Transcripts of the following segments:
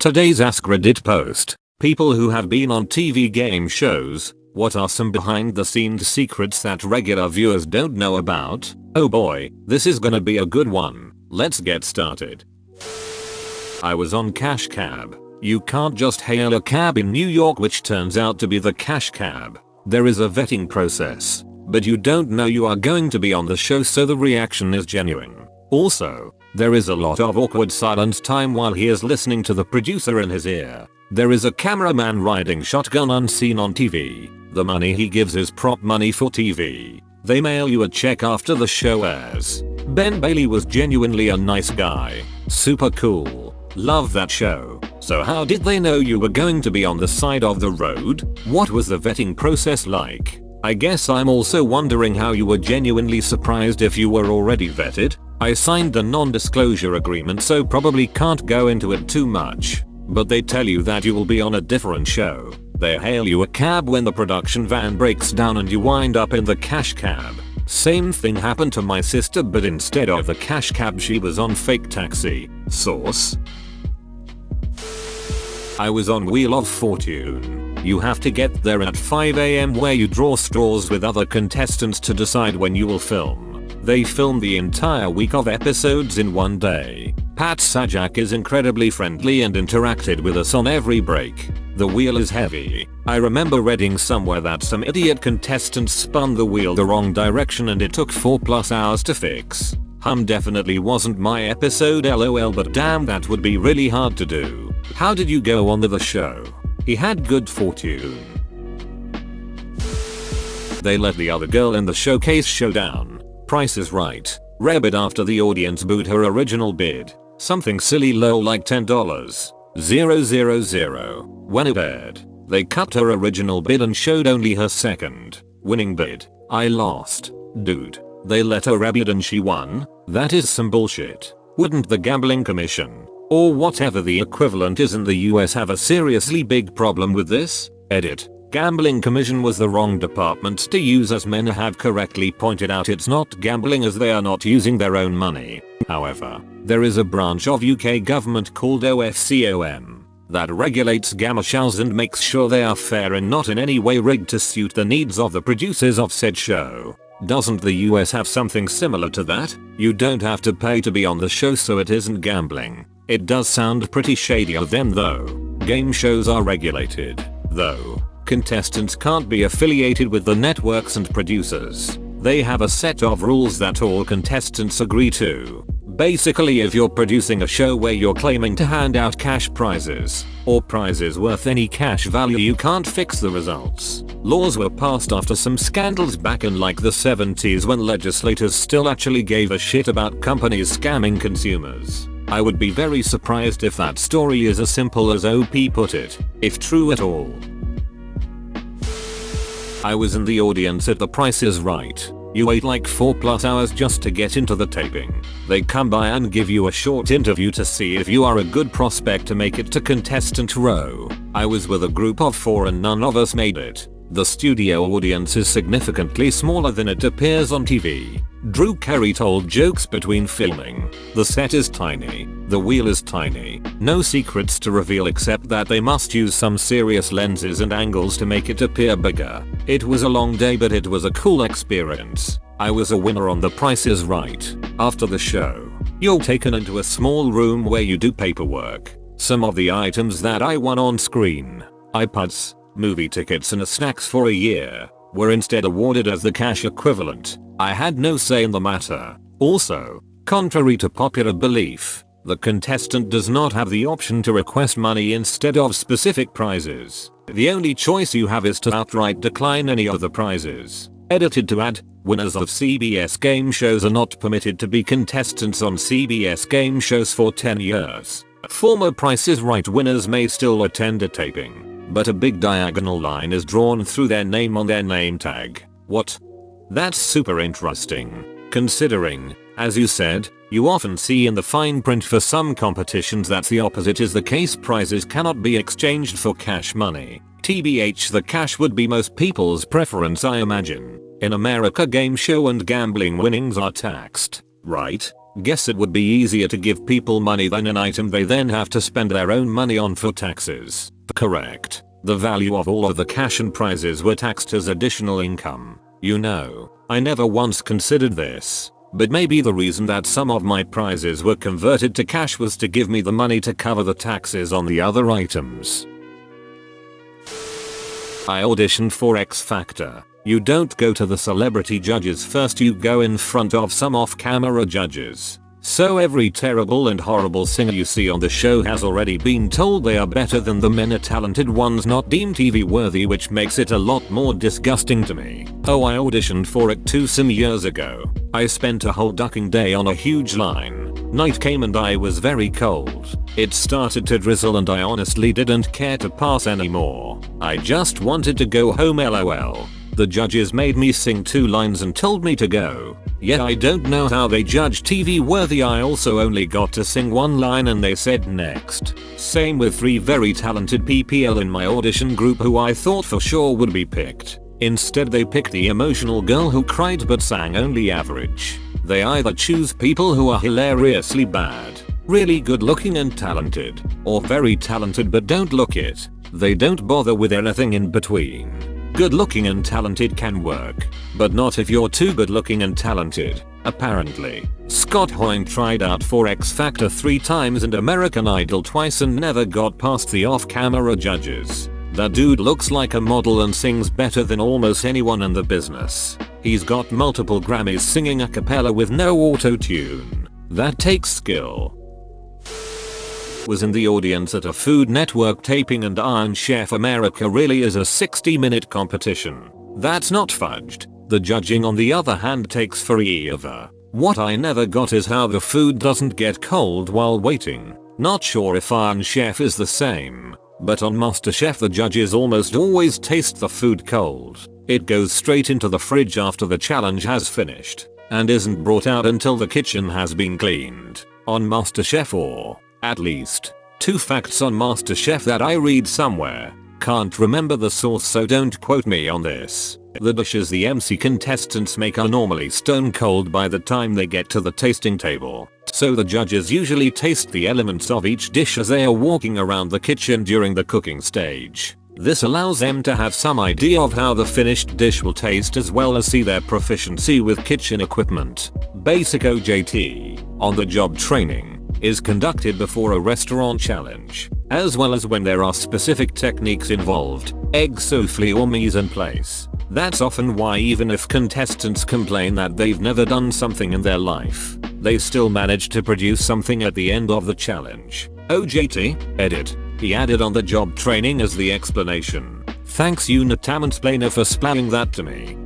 Today's AskReddit post. People who have been on TV game shows, what are some behind the scenes secrets that regular viewers don't know about? Oh boy, this is gonna be a good one. Let's get started. I was on Cash Cab. You can't just hail a cab in New York, which turns out to be the Cash Cab. There is a vetting process, but you don't know you are going to be on the show, so the reaction is genuine. Also, there is a lot of awkward silent time while he is listening to the producer in his ear. There is a cameraman riding shotgun unseen on TV. The money he gives is prop money for TV. They mail you a check after the show airs. Ben Bailey was genuinely a nice guy. Super cool. Love that show. So how did they know you were going to be on the side of the road? What was the vetting process like? I guess I'm also wondering how you were genuinely surprised if you were already vetted. I signed a non-disclosure agreement, so probably can't go into it too much. But they tell you that you will be on a different show. They hail you a cab when the production van breaks down and you wind up in the Cash Cab. Same thing happened to my sister, but instead of the Cash Cab she was on fake taxi. Source: I was on Wheel of Fortune. You have to get there at 5 AM where you draw straws with other contestants to decide when you will film. They film the entire week of episodes in one day. Pat Sajak is incredibly friendly and interacted with us on every break. The wheel is heavy. I remember reading somewhere that some idiot contestants spun the wheel the wrong direction and it took 4+ hours to fix. Definitely wasn't my episode, lol, but damn, that would be really hard to do. How did you go on the show? He had good fortune. They let the other girl in the showcase showdown. Price is Right. Rebid after the audience booed her original bid. Something silly low like $10,000. When it aired, they cut her original bid and showed only her second winning bid. I lost. Dude. They let her rebid and she won? That is some bullshit. Wouldn't the gambling commission, or whatever the equivalent is in the US, have a seriously big problem with this? Edit. Gambling commission was the wrong department to use, as men have correctly pointed out. It's not gambling as they are not using their own money. However, there is a branch of UK government called OFCOM that regulates gamma shows and makes sure they are fair and not in any way rigged to suit the needs of the producers of said show. Doesn't the US have something similar to that? You don't have to pay to be on the show, so it isn't gambling. It does sound pretty shady of them though. Game shows are regulated, though. Contestants can't be affiliated with the networks and producers. They have a set of rules that all contestants agree to. Basically, if you're producing a show where you're claiming to hand out cash prizes, or prizes worth any cash value, you can't fix the results. Laws were passed after some scandals back in like the 70s when legislators still actually gave a shit about companies scamming consumers. I would be very surprised if that story is as simple as OP put it, if true at all. I was in the audience at The Price is Right. You wait like 4+ hours just to get into the taping. They come by and give you a short interview to see if you are a good prospect to make it to contestant row. I was with a group of 4 and none of us made it. The studio audience is significantly smaller than it appears on TV. Drew Carey told jokes between filming. The set is tiny. The wheel is tiny. No secrets to reveal except that they must use some serious lenses and angles to make it appear bigger. It was a long day, but it was a cool experience. I was a winner on The Price is Right. After the show, you're taken into a small room where you do paperwork. Some of the items that I won on screen, iPods, movie tickets and snacks for a year, were instead awarded as the cash equivalent. I had no say in the matter. Also, contrary to popular belief, the contestant does not have the option to request money instead of specific prizes. The only choice you have is to outright decline any of the prizes. Edited to add, winners of CBS game shows are not permitted to be contestants on CBS game shows for 10 years. Former Price is Right winners may still attend a taping, but a big diagonal line is drawn through their name on their name tag. What? That's super interesting. Considering, as you said, you often see in the fine print for some competitions that the opposite is the case. Prizes cannot be exchanged for cash money. TBH, the cash would be most people's preference, I imagine. In America, game show and gambling winnings are taxed, right? Guess it would be easier to give people money than an item they then have to spend their own money on for taxes. Correct. The value of all of the cash and prizes were taxed as additional income. You know, I never once considered this, but maybe the reason that some of my prizes were converted to cash was to give me the money to cover the taxes on the other items. I auditioned for X Factor. You don't go to the celebrity judges first, you go in front of some off-camera judges. So every terrible and horrible singer you see on the show has already been told they are better than the many talented ones not deemed TV worthy, which makes it a lot more disgusting to me. Oh, I auditioned for it too some years ago. I spent a whole ducking day on a huge line. Night came and I was very cold. It started to drizzle and I honestly didn't care to pass anymore. I just wanted to go home, lol. The judges made me sing 2 lines and told me to go. Yeah, I don't know how they judge TV worthy. I also only got to sing 1 line and they said next. Same with 3 very talented PPL in my audition group who I thought for sure would be picked. Instead they picked the emotional girl who cried but sang only average. They either choose people who are hilariously bad, really good looking and talented, or very talented but don't look it. They don't bother with anything in between. Good looking and talented can work, but not if you're too good looking and talented, apparently. Scott Hoyne tried out for X Factor 3 times and American Idol twice and never got past the off-camera judges. That dude looks like a model and sings better than almost anyone in the business. He's got multiple Grammys singing a cappella with no auto-tune. That takes skill. Was in the audience at a Food Network taping and Iron Chef America really is a 60-minute competition. That's not fudged. The judging on the other hand takes forever. What I never got is how the food doesn't get cold while waiting. Not sure if Iron Chef is the same, but on MasterChef the judges almost always taste the food cold. It goes straight into the fridge after the challenge has finished, and isn't brought out until the kitchen has been cleaned. On MasterChef, or at least 2 facts on MasterChef that I read somewhere. Can't remember the source so don't quote me on this. The dishes the MC contestants make are normally stone cold by the time they get to the tasting table. So the judges usually taste the elements of each dish as they are walking around the kitchen during the cooking stage. This allows them to have some idea of how the finished dish will taste as well as see their proficiency with kitchen equipment. Basic OJT, on-the-job training, is conducted before a restaurant challenge, as well as when there are specific techniques involved, egg soufflé or mise en place. That's often why even if contestants complain that they've never done something in their life, they still manage to produce something at the end of the challenge. OJT, edit. He added on the job training as the explanation. Thanks Unitamansplainer for spelling that to me.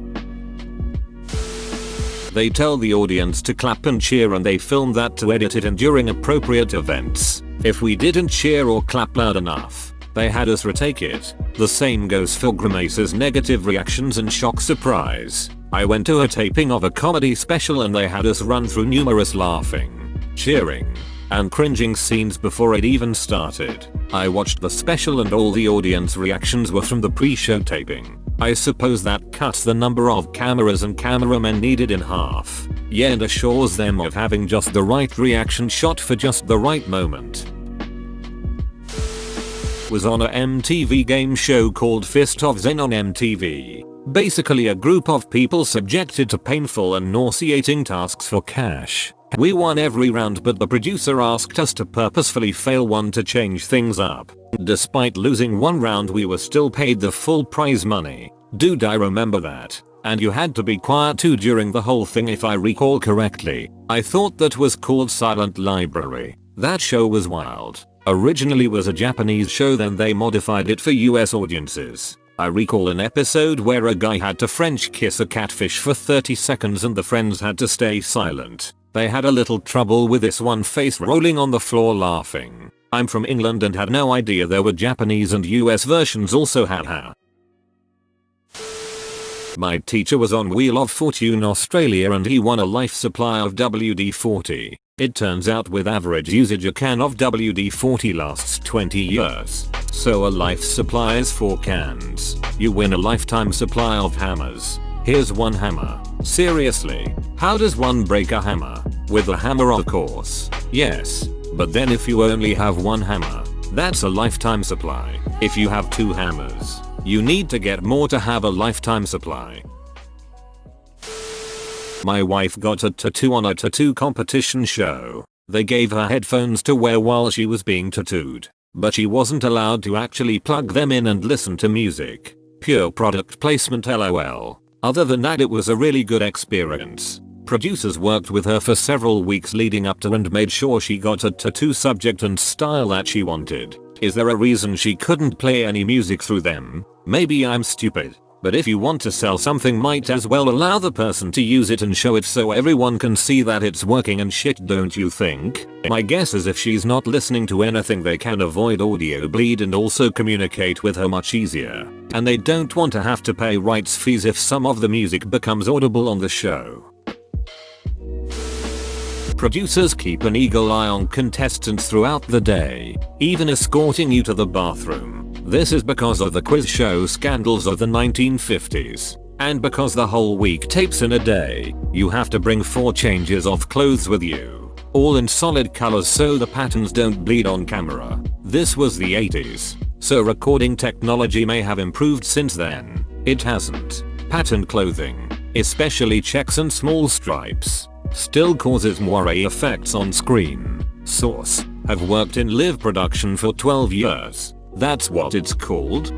They tell the audience to clap and cheer and they film that to edit it in during appropriate events. If we didn't cheer or clap loud enough, they had us retake it. The same goes for grimaces, negative reactions and shock surprise. I went to a taping of a comedy special and they had us run through numerous laughing, cheering, and cringing scenes before it even started. I watched the special and all the audience reactions were from the pre-show taping. I suppose that cuts the number of cameras and cameramen needed in half. Yeah, and assures them of having just the right reaction shot for just the right moment. Was on a MTV game show called Fist of Zen on MTV. Basically a group of people subjected to painful and nauseating tasks for cash. We won every round but the producer asked us to purposefully fail one to change things up. Despite losing one round we were still paid the full prize money. Dude, I remember that. And you had to be quiet too during the whole thing if I recall correctly. I thought that was called Silent Library. That show was wild. Originally was a Japanese show, then they modified it for US audiences. I recall an episode where a guy had to French kiss a catfish for 30 seconds and the friends had to stay silent. They had a little trouble with this one, face rolling on the floor laughing. I'm from England and had no idea there were Japanese and US versions also, haha. My teacher was on Wheel of Fortune Australia and he won a life supply of WD-40. It turns out with average usage a can of WD-40 lasts 20 years. So a life supply is 4 cans. You win a lifetime supply of hammers. Here's one hammer. Seriously, how does one break a hammer? With a hammer, of course. Yes. But then if you only have one hammer, that's a lifetime supply. If you have 2 hammers, you need to get more to have a lifetime supply. My wife got a tattoo on a tattoo competition show. They gave her headphones to wear while she was being tattooed, but she wasn't allowed to actually plug them in and listen to music. Pure product placement, lol. Other than that, it was a really good experience. Producers worked with her for several weeks leading up to and made sure she got a tattoo subject and style that she wanted. Is there a reason she couldn't play any music through them? Maybe I'm stupid. But if you want to sell something, might as well allow the person to use it and show it so everyone can see that it's working and shit, don't you think? My guess is if she's not listening to anything, they can avoid audio bleed and also communicate with her much easier. And they don't want to have to pay rights fees if some of the music becomes audible on the show. Producers keep an eagle eye on contestants throughout the day, even escorting you to the bathroom. This is because of the quiz show scandals of the 1950s. And because the whole week tapes in a day, you have to bring 4 changes of clothes with you, all in solid colors so the patterns don't bleed on camera. This was the 80s, so recording technology may have improved since then. It hasn't. Patterned clothing, especially checks and small stripes, still causes moire effects on screen. Source: have worked in live production for 12 years. That's what it's called?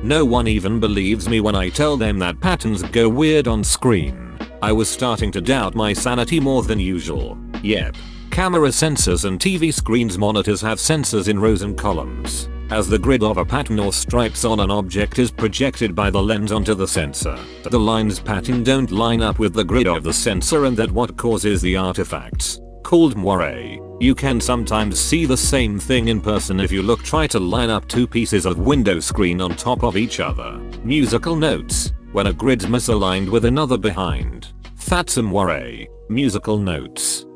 No one even believes me when I tell them that patterns go weird on screen. I was starting to doubt my sanity more than usual. Yep. Camera sensors and TV screens monitors have sensors in rows and columns. As the grid of a pattern or stripes on an object is projected by the lens onto the sensor, the lines pattern don't line up with the grid of the sensor, and that's what causes the artifacts, called moire. You can sometimes see the same thing in person if you try to line up 2 pieces of window screen on top of each other. Musical notes: when a grid's misaligned with another behind, that's a moire. Musical notes.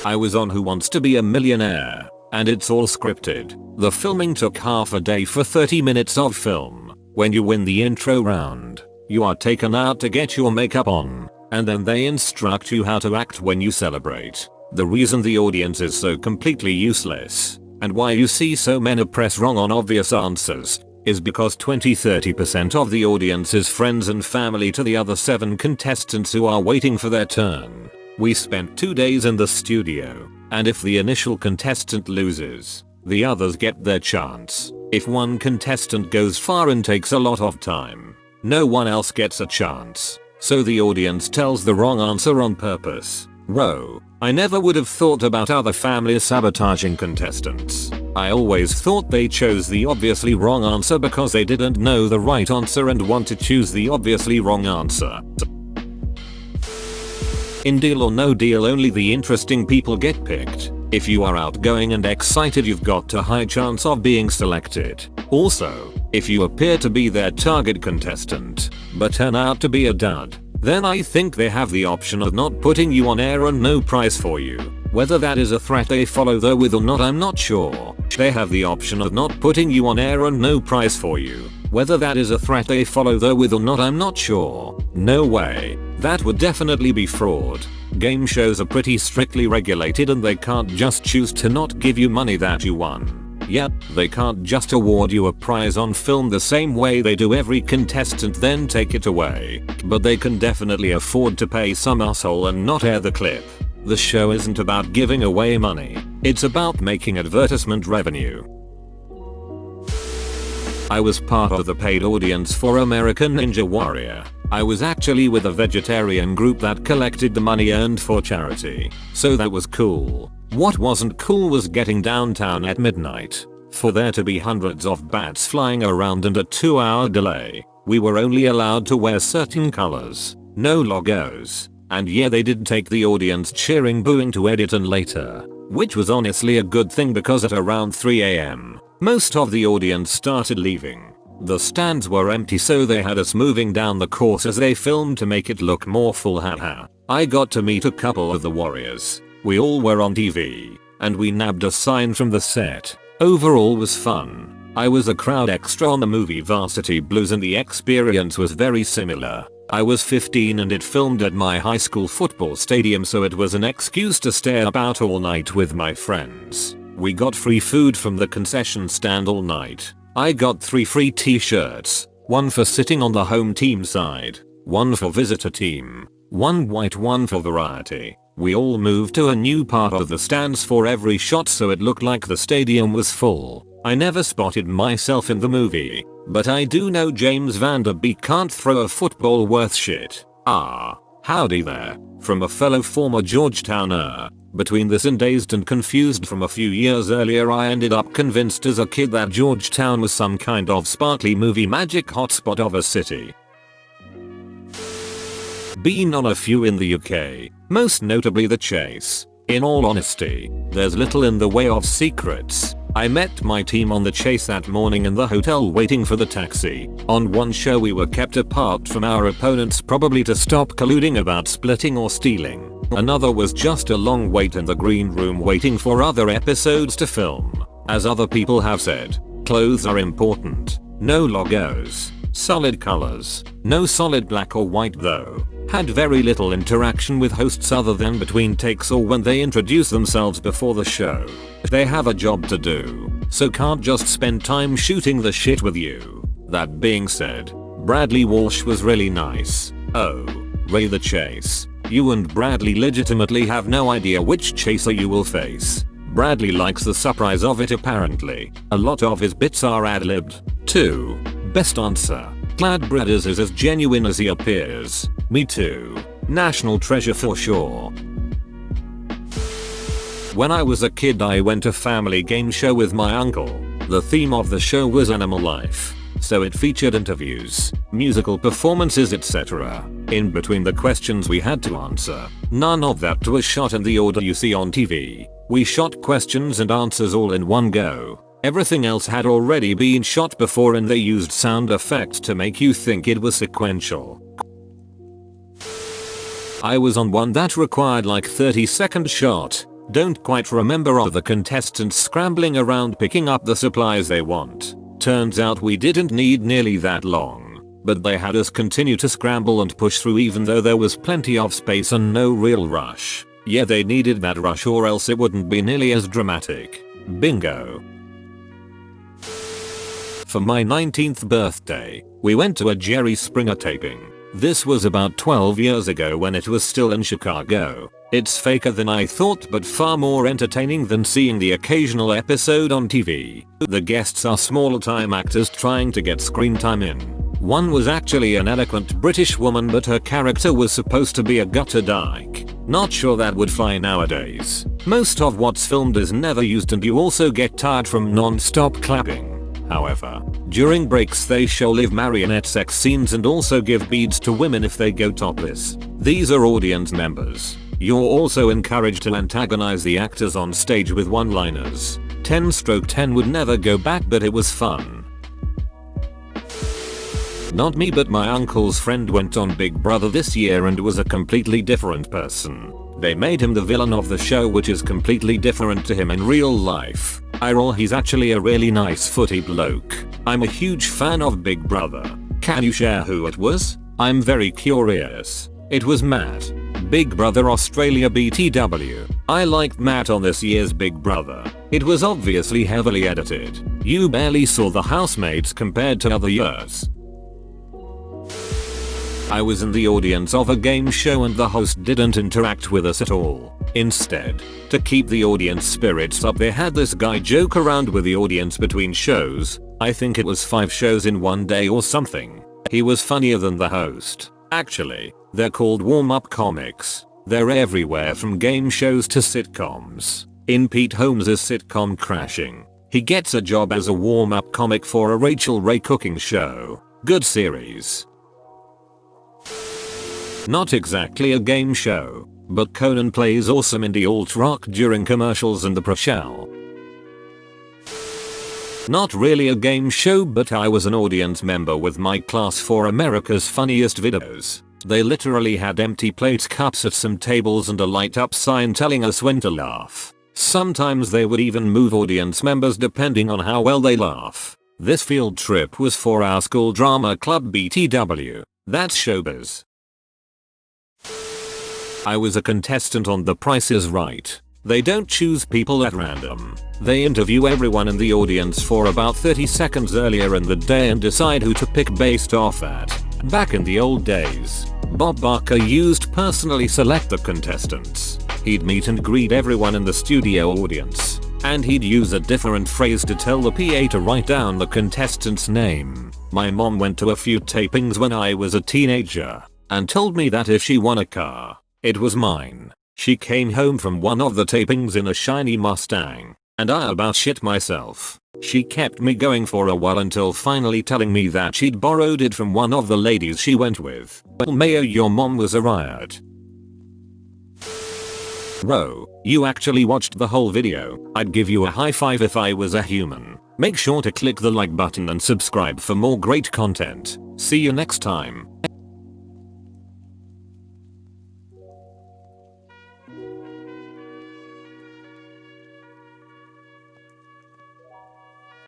I was on Who Wants to Be a Millionaire, and it's all scripted. The filming took half a day for 30 minutes of film. When you win the intro round, you are taken out to get your makeup on, and then they instruct you how to act when you celebrate. The reason the audience is so completely useless, and why you see so many press wrong on obvious answers, is because 20-30% of the audience is friends and family to the other 7 contestants who are waiting for their turn. We spent 2 days in the studio, and if the initial contestant loses, the others get their chance. If one contestant goes far and takes a lot of time, no one else gets a chance. So the audience tells the wrong answer on purpose. Whoa, I never would have thought about other families sabotaging contestants. I always thought they chose the obviously wrong answer because they didn't know the right answer and want to choose the obviously wrong answer. In Deal or No Deal, only the interesting people get picked. If you are outgoing and excited, you've got a high chance of being selected. Also, if you appear to be their target contestant, but turn out to be a dud, then I think they have the option of not putting you on air and no prize for you. Whether that is a threat they follow though with or not, I'm not sure. They have the option of not putting you on air and no prize for you. Whether that is a threat they follow though with or not, I'm not sure. No way. That would definitely be fraud. Game shows are pretty strictly regulated and they can't just choose to not give you money that you won. Yep, they can't just award you a prize on film the same way they do every contestant then take it away. But they can definitely afford to pay some asshole and not air the clip. The show isn't about giving away money. It's about making advertisement revenue. I was part of the paid audience for American Ninja Warrior. I was actually with a vegetarian group that collected the money earned for charity. So that was cool. What wasn't cool was getting downtown at midnight, for there to be hundreds of bats flying around and a 2-hour delay. We were only allowed to wear certain colors, no logos, and yeah, they did take the audience cheering booing to edit and later, which was honestly a good thing because at around 3 AM, most of the audience started leaving. The stands were empty, so they had us moving down the course as they filmed to make it look more full. Haha. I got to meet a couple of the warriors. We all were on TV, and we nabbed a sign from the set. Overall was fun. I was a crowd extra on the movie Varsity Blues and the experience was very similar. I was 15 and it filmed at my high school football stadium, so it was an excuse to stay about all night with my friends. We got free food from the concession stand all night. I got 3 free t-shirts, 1 for sitting on the home team side, 1 for visitor team, 1 white, 1 for variety. We all moved to a new part of the stands for every shot, so it looked like the stadium was full. I never spotted myself in the movie, but I do know James Van Der Beek can't throw a football worth shit. Ah, howdy there, from a fellow former Georgetowner. Between this and Dazed and Confused from a few years earlier, I ended up convinced as a kid that Georgetown was some kind of sparkly movie magic hotspot of a city. Been on a few in the UK, most notably The Chase. In all honesty, there's little in the way of secrets. I met my team on The Chase that morning in the hotel waiting for the taxi. On one show we were kept apart from our opponents, probably to stop colluding about splitting or stealing. Another was just a long wait in the green room waiting for other episodes to film. As other people have said, clothes are important. No logos, solid colors, no solid black or white though. Had very little interaction with hosts other than between takes or when they introduce themselves before the show. They have a job to do, so can't just spend time shooting the shit with you. That being said, Bradley Walsh was really nice. Oh, Ray the Chase. You and Bradley legitimately have no idea which chaser you will face. Bradley likes the surprise of it apparently. A lot of his bits are ad-libbed. 2. Best answer. Glad Brad is as genuine as he appears. Me too. National treasure for sure. When I was a kid I went to family game show with my uncle. The theme of the show was animal life, so it featured interviews, musical performances, etc. In between the questions we had to answer. None of that was shot in the order you see on TV. We shot questions and answers all in one go. Everything else had already been shot before and they used sound effects to make you think it was sequential. I was on one that required like 30-second shot. Don't quite remember of the contestants scrambling around picking up the supplies they want. Turns out we didn't need nearly that long, but they had us continue to scramble and push through even though there was plenty of space and no real rush. Yeah, they needed that rush or else it wouldn't be nearly as dramatic. Bingo. For my 19th birthday, we went to a Jerry Springer taping. This was about 12 years ago when it was still in Chicago. It's faker than I thought but far more entertaining than seeing the occasional episode on TV. The guests are smaller time actors trying to get screen time in. One was actually an eloquent British woman but her character was supposed to be a gutter dyke. Not sure that would fly nowadays. Most of what's filmed is never used and you also get tired from non-stop clapping. However, during breaks they show live marionette sex scenes and also give beads to women if they go topless. These are audience members. You're also encouraged to antagonize the actors on stage with one-liners. 10/10 would never go back but it was fun. Not me but my uncle's friend went on Big Brother this year and was a completely different person. They made him the villain of the show, which is completely different to him in real life. He's actually a really nice footy bloke. I'm a huge fan of Big Brother. Can you share who it was? I'm very curious. It was Matt. Big Brother Australia BTW. I liked Matt on this year's Big Brother. It was obviously heavily edited. You barely saw the housemates compared to other years. I was in the audience of a game show and the host didn't interact with us at all. Instead, to keep the audience spirits up they had this guy joke around with the audience between shows. I think it was 5 shows in one day or something. He was funnier than the host. Actually, they're called warm-up comics. They're everywhere from game shows to sitcoms. In Pete Holmes' sitcom Crashing, he gets a job as a warm-up comic for a Rachel Ray cooking show. Good series. Not exactly a game show, but Conan plays awesome indie alt-rock during commercials and the Proshell. Not really a game show but I was an audience member with my class for America's Funniest Videos. They literally had empty plate cups at some tables and a light up sign telling us when to laugh. Sometimes they would even move audience members depending on how well they laugh. This field trip was for our school drama club BTW. That's showbiz. I was a contestant on The Price is Right. They don't choose people at random. They interview everyone in the audience for about 30 seconds earlier in the day and decide who to pick based off that. Back in the old days, Bob Barker used to personally select the contestants. He'd meet and greet everyone in the studio audience, and he'd use a different phrase to tell the PA to write down the contestant's name. My mom went to a few tapings when I was a teenager and told me that if she won a car, it was mine. She came home from one of the tapings in a shiny Mustang, and I about shit myself. She kept me going for a while until finally telling me that she'd borrowed it from one of the ladies she went with. Well, Mayo, your mom was a riot. Bro, you actually watched the whole video. I'd give you a high five if I was a human. Make sure to click the like button and subscribe for more great content. See you next time.